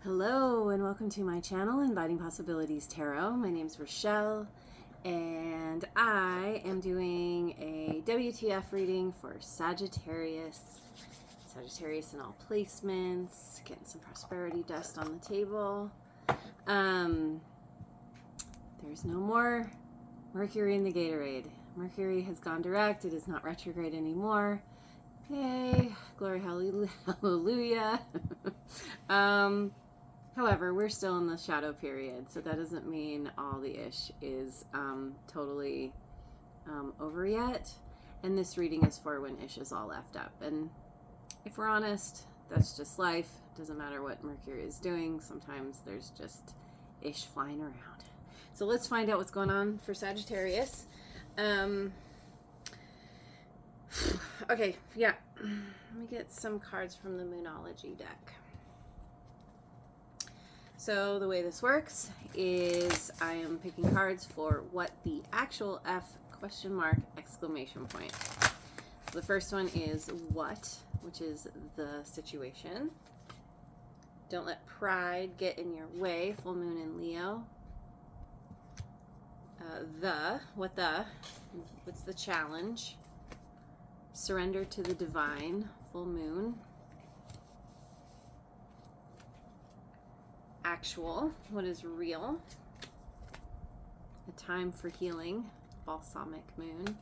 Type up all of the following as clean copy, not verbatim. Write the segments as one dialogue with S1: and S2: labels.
S1: Hello and welcome to my channel, Inviting Possibilities Tarot. My name is Rochelle and I am doing a WTF reading for Sagittarius. Sagittarius in all placements, getting some prosperity dust on the table. There's no more Mercury in the Gatorade. Mercury has gone direct. It is not retrograde anymore. Yay, glory, hallelujah. However, we're still in the shadow period, so that doesn't mean all the ish is totally over yet. And this reading is for when ish is all left up. And if we're honest, that's just life. Doesn't matter what Mercury is doing. Sometimes there's just ish flying around. So let's find out what's going on for Sagittarius. Okay, yeah. Let me get some cards from the Moonology deck. So the way this works is I am picking cards for what the actual F question mark exclamation point. The first one is what, which is the situation. Don't let pride get in your way, full moon in Leo. What's the challenge? Surrender to the divine, full moon. Actual, what is real? A time for healing, balsamic moon.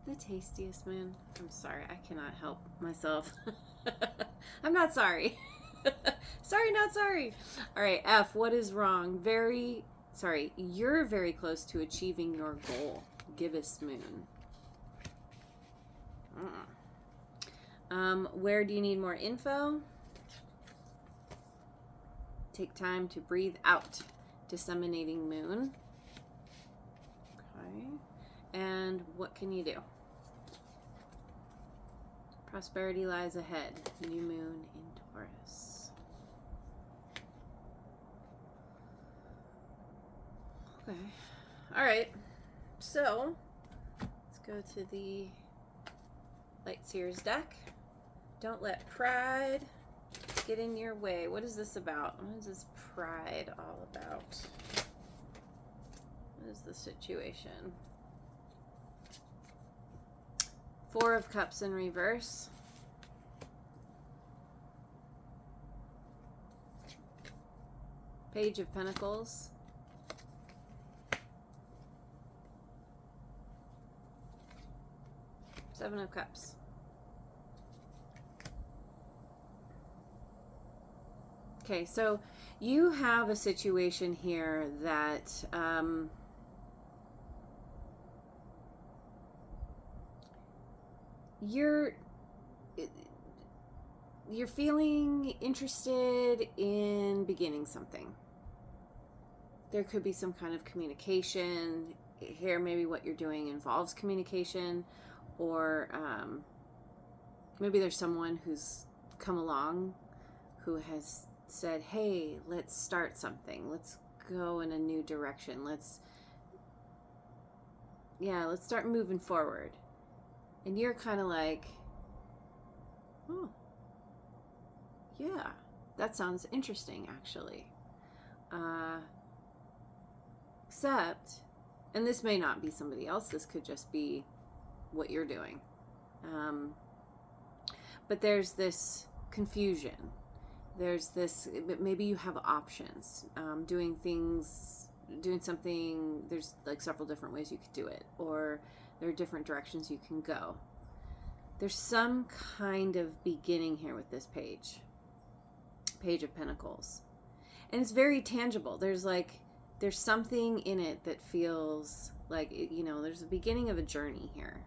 S1: The tastiest moon. I'm sorry, I cannot help myself. I'm not sorry. Sorry, not sorry. All right, F, what is wrong? You're very close to achieving your goal. Gibbous moon. Where do you need more info? Take time to breathe out. Disseminating moon. Okay. And what can you do? Prosperity lies ahead. New moon in Taurus. Okay. All right. So let's go to the Light Seers deck. Don't let pride get in your way. What is this about? What is this pride all about? What is the situation? Four of Cups in reverse. Page of Pentacles. Seven of Cups. Okay, so you have a situation here that you're feeling interested in beginning something. There could be some kind of communication here. Maybe what you're doing involves communication, or maybe there's someone who's come along who has said, hey, let's start something. Let's go in a new direction. Let's start moving forward. And you're kind of like, oh, yeah, that sounds interesting, actually. Except, and this may not be somebody else, this could just be what you're doing. But there's this confusion. There's this, maybe you have options, doing something, there's like several different ways you could do it, or there are different directions you can go. There's some kind of beginning here with this Page of Pentacles. And it's very tangible. There's something in it that feels like, there's a beginning of a journey here.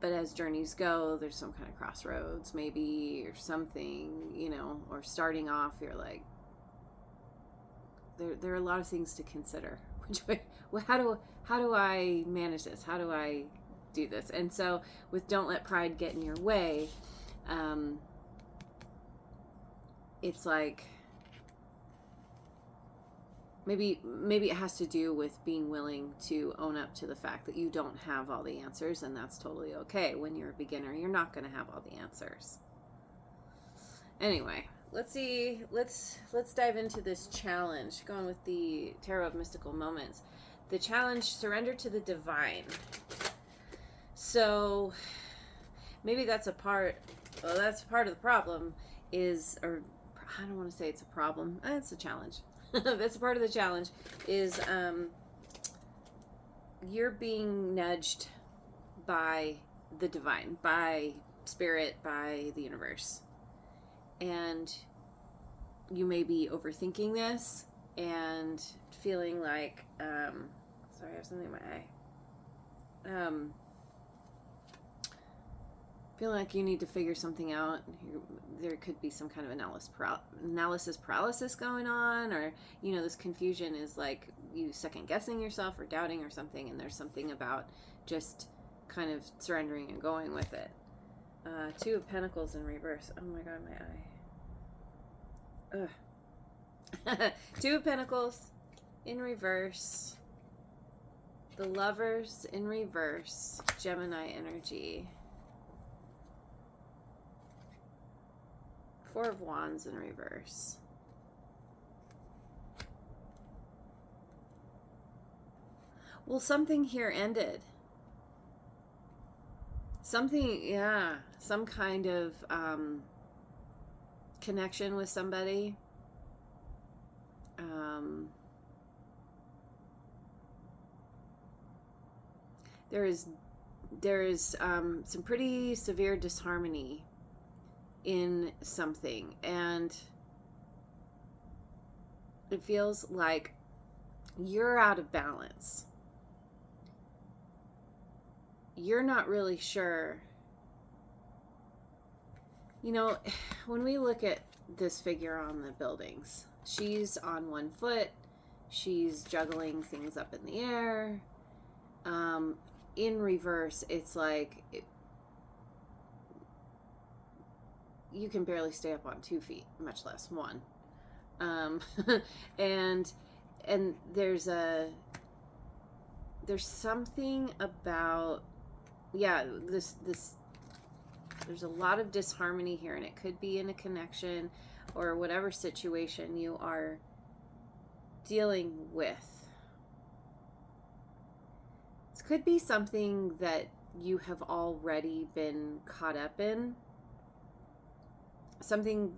S1: But as journeys go, there's some kind of crossroads, maybe, or something, or starting off, you're like, there are a lot of things to consider. How do I manage this? How do I do this? And so with don't let pride get in your way, it's like, maybe it has to do with being willing to own up to the fact that you don't have all the answers, and that's totally okay. When you're a beginner, you're not going to have all the answers. Anyway, let's see. Let's dive into this challenge. Going with the Tarot of Mystical Moments. The challenge: surrender to the divine. So maybe that's a part. Well, that's part of the problem. Or I don't want to say it's a problem. It's a challenge. That's a part of the challenge. Is you're being nudged by the divine, by spirit, by the universe. And you may be overthinking this and feeling like, sorry, I have something in my eye. Feeling like you need to figure something out. There could be some kind of analysis paralysis going on, or, you know, this confusion is like you second guessing yourself or doubting or something, and there's something about just kind of surrendering and going with it. Two of Pentacles in reverse. Oh my god, my eye. Ugh. Two of Pentacles in reverse. The Lovers in reverse. Gemini energy. Four of Wands in reverse. Well, something here ended. Something, yeah, some kind of connection with somebody. There is some pretty severe disharmony in something, and it feels like you're out of balance. You're not really sure. You know, when we look at this figure on the buildings, she's on one foot, she's juggling things up in the air. In reverse, it's like you can barely stay up on 2 feet, much less one. And there's something about, yeah, this there's a lot of disharmony here, and it could be in a connection or whatever situation you are dealing with. This could be something that you have already been caught up in, something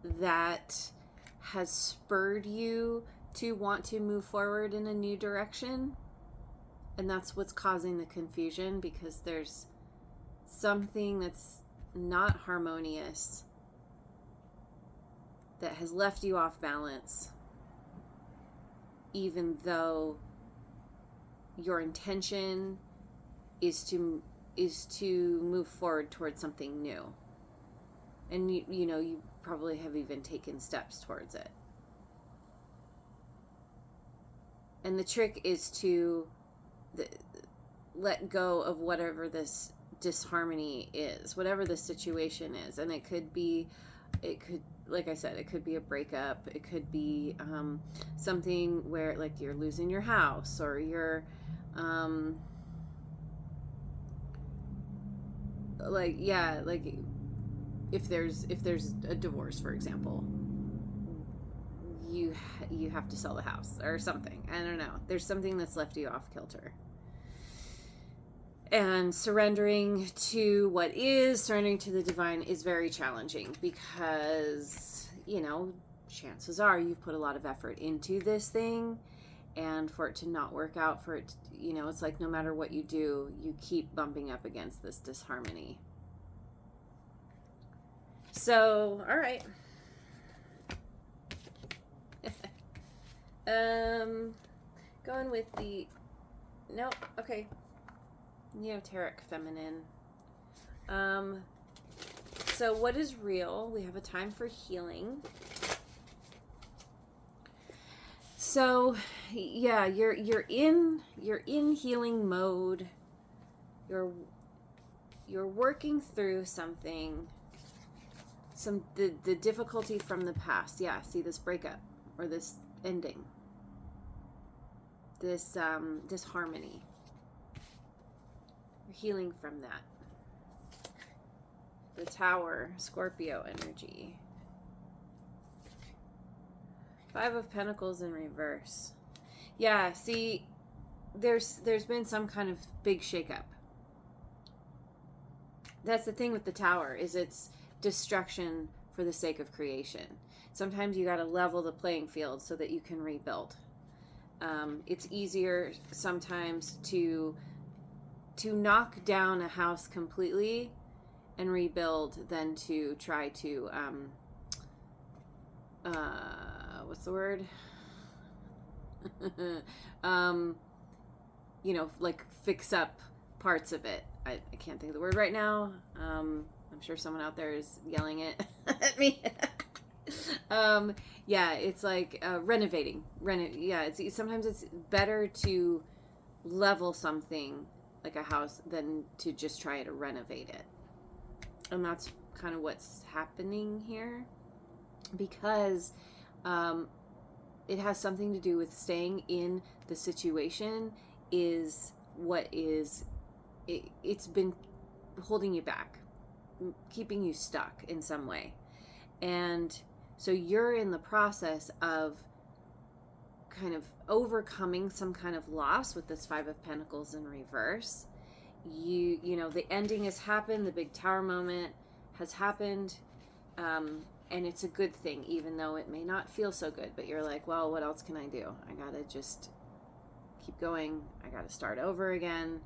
S1: that has spurred you to want to move forward in a new direction. And that's what's causing the confusion, because there's something that's not harmonious that has left you off balance, even though your intention is to move forward towards something new. And you know, you probably have even taken steps towards it. And the trick is to let go of whatever this disharmony is, whatever the situation is. And it could, like I said, it could be a breakup. It could be something where, like, you're losing your house, or you're like, yeah, like if there's a divorce, for example, you have to sell the house or something. I don't know. There's something that's left you off kilter. And surrendering to what is, surrendering to the divine, is very challenging, because, you know, chances are you've put a lot of effort into this thing, and for it to not work out, for it, you know, it's like no matter what you do, you keep bumping up against this disharmony. So, all right. Going with the, nope, okay. Neoteric feminine. So what is real? We have a time for healing. So yeah, you're in healing mode. You're working through something, the difficulty from the past. Yeah, see, this breakup or this ending, this disharmony. You're healing from that. The Tower, Scorpio energy. Five of Pentacles in reverse. Yeah, see, there's been some kind of big shakeup. That's the thing with the Tower, is it's destruction for the sake of creation. Sometimes you got to level the playing field so that you can rebuild. It's easier sometimes to knock down a house completely and rebuild than to try to what's the word? Like fix up parts of it. I can't think of the word right now. I'm sure someone out there is yelling it at me. Yeah, it's like renovating. Sometimes it's better to level something like a house than to just try to renovate it. And that's kind of what's happening here, because it has something to do with staying in the situation is what is it's been holding you back, keeping you stuck in some way. And so you're in the process of kind of overcoming some kind of loss with this Five of Pentacles in reverse. You know, the ending has happened, the big Tower moment has happened, and it's a good thing, even though it may not feel so good. But you're like, well, what else can I do? I gotta just keep going. I gotta start over again.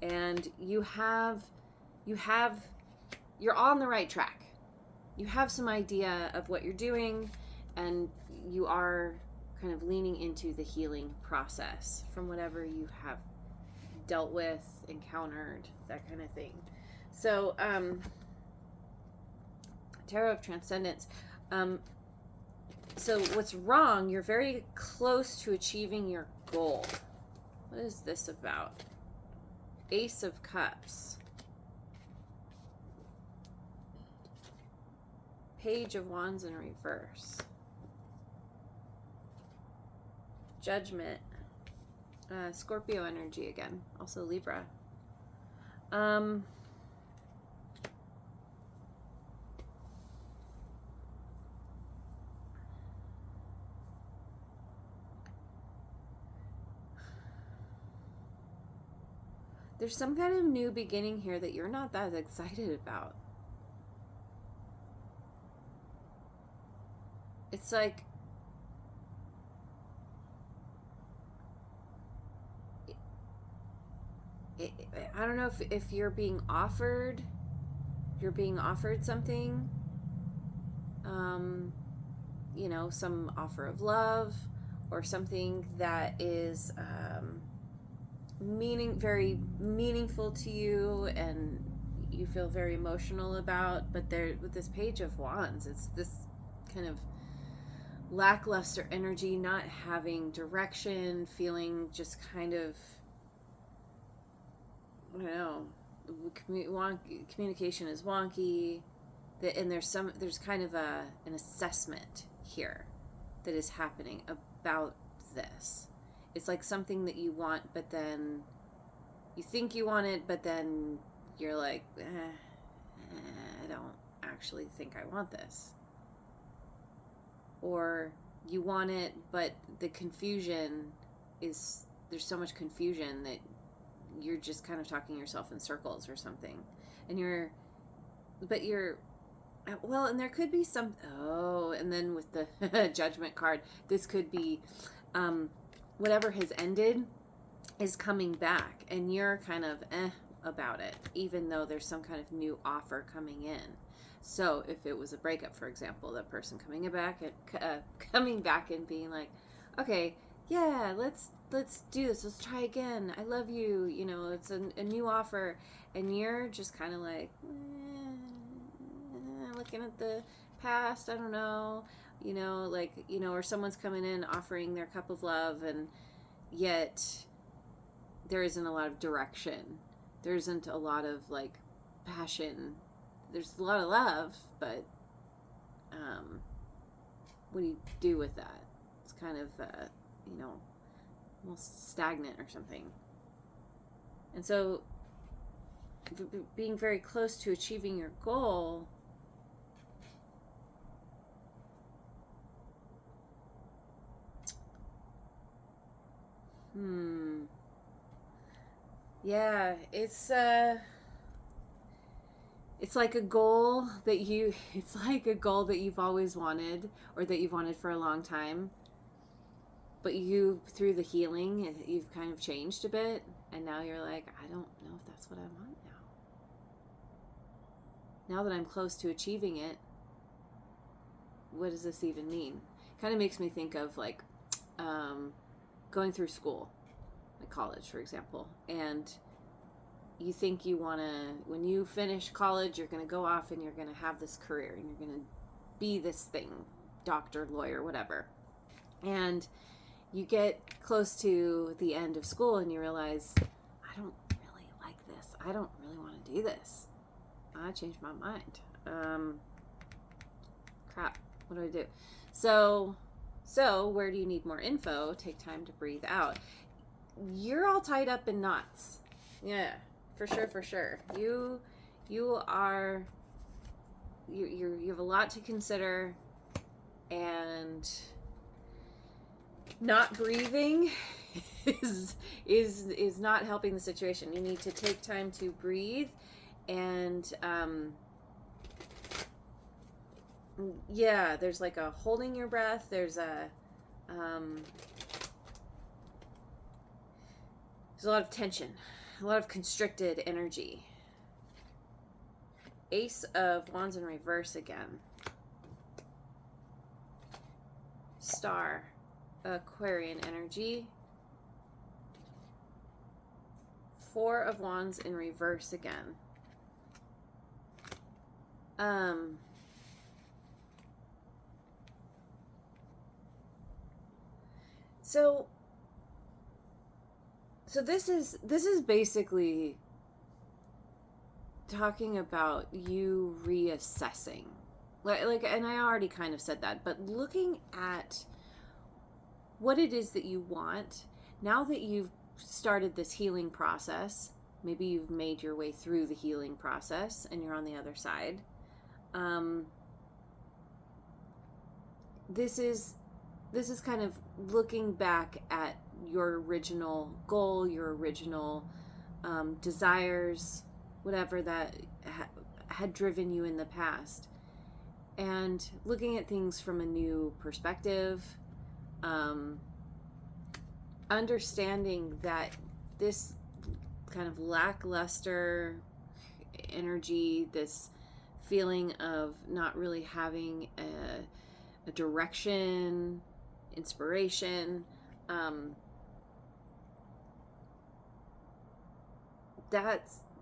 S1: And you're on the right track. You have some idea of what you're doing, and you are kind of leaning into the healing process from whatever you have dealt with, encountered, that kind of thing. So, Tarot of Transcendence. So what's wrong? You're very close to achieving your goal. What is this about? Ace of Cups. Page of Wands in reverse. Judgment. Scorpio energy again. Also Libra. There's some kind of new beginning here that you're not that excited about. It's like I don't know if you're being offered something, some offer of love or something that is very meaningful to you and you feel very emotional about. But there, with this Page of Wands, it's this kind of lackluster energy, not having direction, feeling just kind of, I don't know, communication is wonky, and there's kind of an assessment here that is happening about this. It's like something that you want, but then you think you want it, but then you're like, I don't actually think I want this. Or you want it, but the confusion is, there's so much confusion that you're just kind of talking yourself in circles or something. And and there could be some, and then with the Judgment card, this could be, whatever has ended is coming back, and you're kind of about it, even though there's some kind of new offer coming in. So if it was a breakup, for example, that person coming back and being like, okay, yeah, let's do this. Let's try again. I love you. You know, it's a new offer. And you're just kind of like, looking at the past. I don't know, or someone's coming in offering their cup of love, and yet there isn't a lot of direction. There isn't a lot of passion. There's a lot of love, but what do you do with that? It's kind of, almost stagnant or something. And so being very close to achieving your goal Yeah, it's like a goal that it's like a goal that you've always wanted, or that you've wanted for a long time. But through the healing, you've kind of changed a bit, and now you're like, I don't know if that's what I want now. Now that I'm close to achieving it, what does this even mean? Kind of makes me think of like going through school, like college, for example, and you think you want to, when you finish college, you're going to go off and you're going to have this career and you're going to be this thing, doctor, lawyer, whatever. And you get close to the end of school and you realize, I don't really like this. I don't really want to do this. I changed my mind. Crap. What do I do? So where do you need more info? Take time to breathe out. You're all tied up in knots. Yeah, for sure. You have a lot to consider, and not breathing is not helping the situation. You need to take time to breathe, and there's like a holding your breath. There's a lot of tension, a lot of constricted energy. Ace of Wands in reverse again. Star, Aquarian energy. Four of Wands in reverse again. So this is basically talking about you reassessing. Like, and I already kind of said that, but looking at what it is that you want now that you've started this healing process. Maybe you've made your way through the healing process and you're on the other side. This is kind of looking back at your original goal, your original desires, whatever that had driven you in the past, and looking at things from a new perspective, understanding that this kind of lackluster energy, this feeling of not really having a direction, inspiration,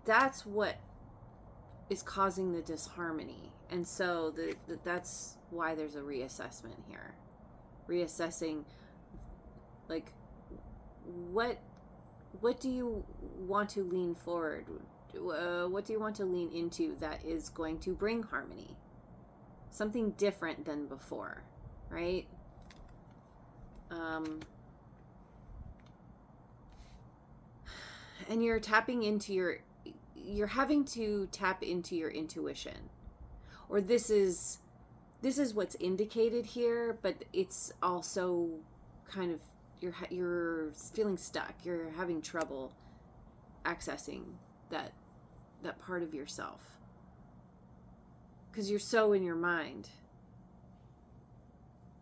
S1: that's what is causing the disharmony. And so that's why there's a reassessment here. Reassessing, like, what do you want to lean forward? What do you want to lean into that is going to bring harmony? Something different than before, right? And you're having to tap into your intuition, or this is what's indicated here, but it's also kind of, you're feeling stuck. You're having trouble accessing that part of yourself because you're so in your mind.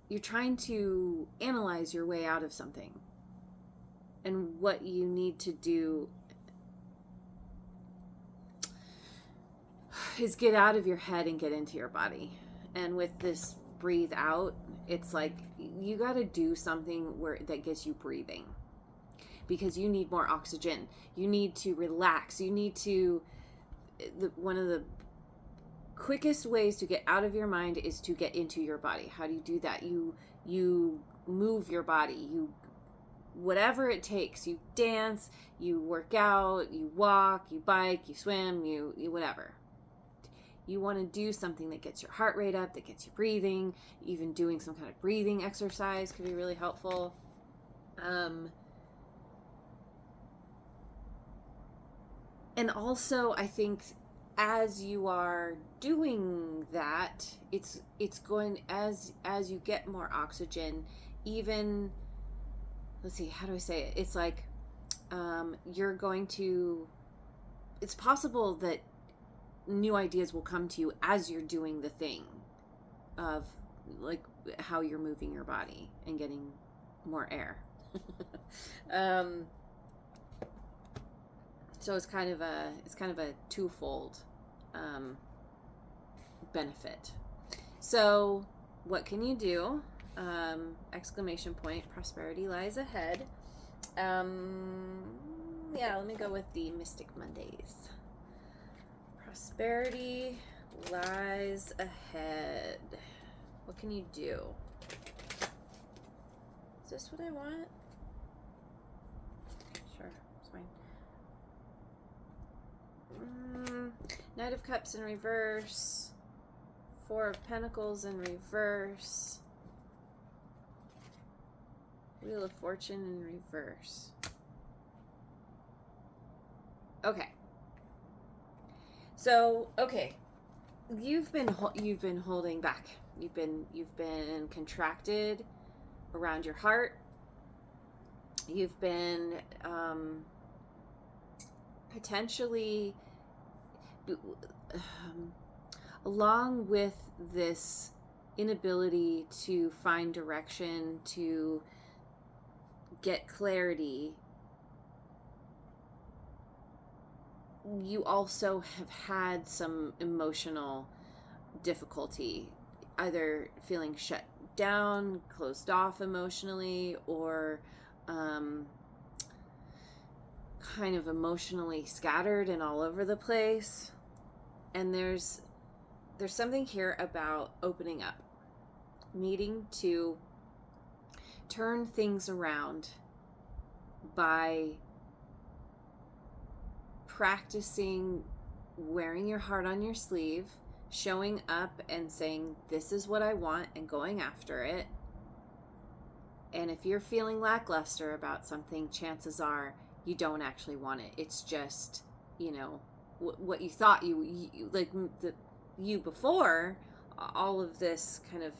S1: You're trying to analyze your way out of something, and what you need to do is get out of your head and get into your body. And with this breathe out, it's like you got to do something that gets you breathing, because you need more oxygen. You need to relax. You need to, one of the quickest ways to get out of your mind is to get into your body. How do you do that? You move your body. You, whatever it takes, you dance, you work out, you walk, you bike, you swim, you whatever. You want to do something that gets your heart rate up, that gets you breathing. Even doing some kind of breathing exercise could be really helpful. And also, I think as you are doing that, it's going, as you get more oxygen, even let's see, how do I say it? It's like, you're going to, it's possible that new ideas will come to you as you're doing the thing of like how you're moving your body and getting more air. So it's kind of a twofold benefit. So what can you do? Exclamation point, prosperity lies ahead. Yeah, let me go with the Mystic Mondays. Prosperity lies ahead. What can you do? Is this what I want? Sure, it's fine. Knight of Cups in reverse. Four of Pentacles in reverse. Wheel of Fortune in reverse. Okay. So, okay. You've been holding back. You've been contracted around your heart. You've been potentially along with this inability to find direction, to get clarity, you also have had some emotional difficulty, either feeling shut down, closed off emotionally, or kind of emotionally scattered and all over the place. And there's something here about opening up, needing to turn things around by practicing wearing your heart on your sleeve, showing up and saying, this is what I want, and going after it. And if you're feeling lackluster about something, chances are you don't actually want it. It's just, you know, what you thought you like you before all of this kind of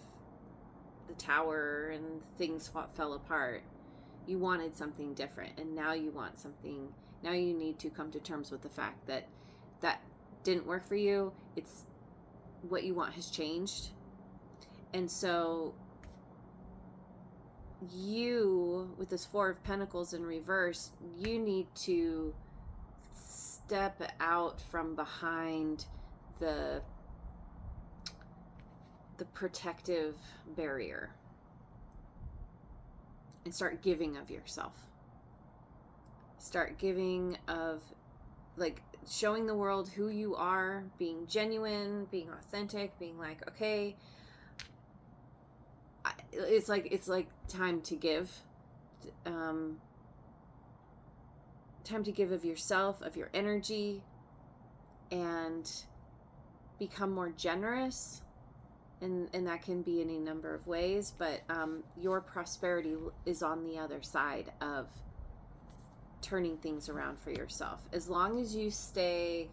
S1: the tower and things fell apart. You wanted something different, and now you want something. Now you need to come to terms with the fact that that didn't work for you. It's what you want has changed. And so you, with this Four of Pentacles in reverse, you need to step out from behind the protective barrier and start giving of yourself. Start giving of, like, showing the world who you are, being genuine, being authentic, being like, okay, it's like time to give. Time to give of yourself, of your energy, and become more generous. And that can be any number of ways, but your prosperity is on the other side of turning things around for yourself. As long as you stay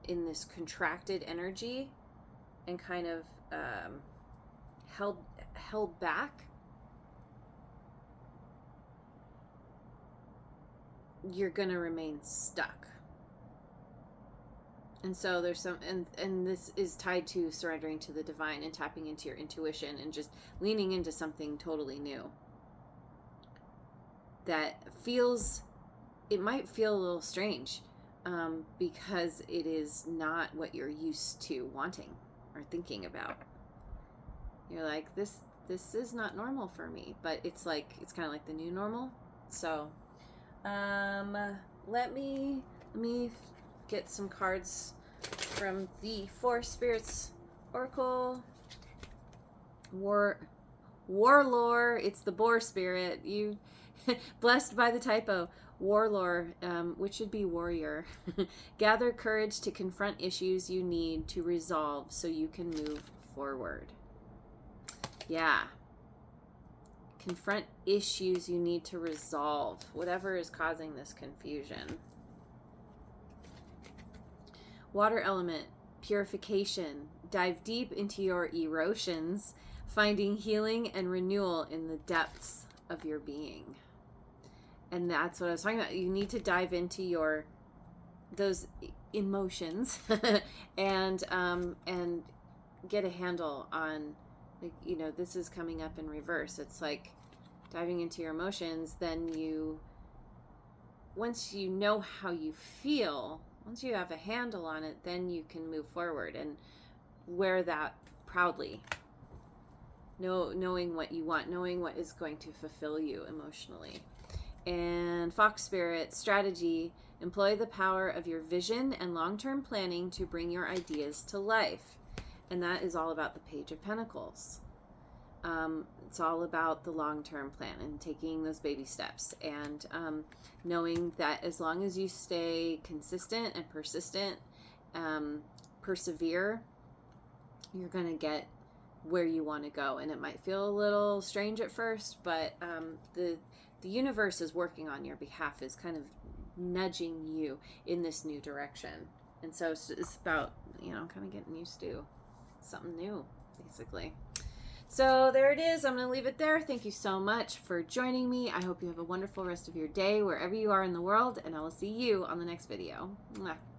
S1: in this contracted energy and kind of held back, you're gonna remain stuck. And so there's some, and this is tied to surrendering to the divine and tapping into your intuition and just leaning into something totally new that feels, it might feel a little strange because it is not what you're used to wanting or thinking about. You're like, this is not normal for me, but it's like, it's kind of like the new normal. So let me get some cards from the Four Spirits Oracle. Warlore, it's the boar spirit. You blessed by the typo. Warlore, which should be warrior. Gather courage to confront issues you need to resolve so you can move forward. Yeah. Confront issues you need to resolve. Whatever is causing this confusion. Water element, purification. Dive deep into your erosions, finding healing and renewal in the depths of your being. And that's what I was talking about. You need to dive into those emotions and get a handle on, like, you know, this is coming up in reverse. It's like diving into your emotions. Then once you know how you feel, once you have a handle on it, then you can move forward and wear that proudly. Knowing what you want, knowing what is going to fulfill you emotionally. And Fox Spirit strategy: employ the power of your vision and long-term planning to bring your ideas to life. And that is all about the Page of Pentacles. It's all about the long-term plan and taking those baby steps, and knowing that as long as you stay consistent and persistent, persevere, you're going to get where you want to go. And it might feel a little strange at first, but the universe is working on your behalf, is kind of nudging you in this new direction. And so it's about, you know, kind of getting used to something new, basically. So there it is. I'm going to leave it there. Thank you so much for joining me. I hope you have a wonderful rest of your day wherever you are in the world, and I will see you on the next video. Mwah.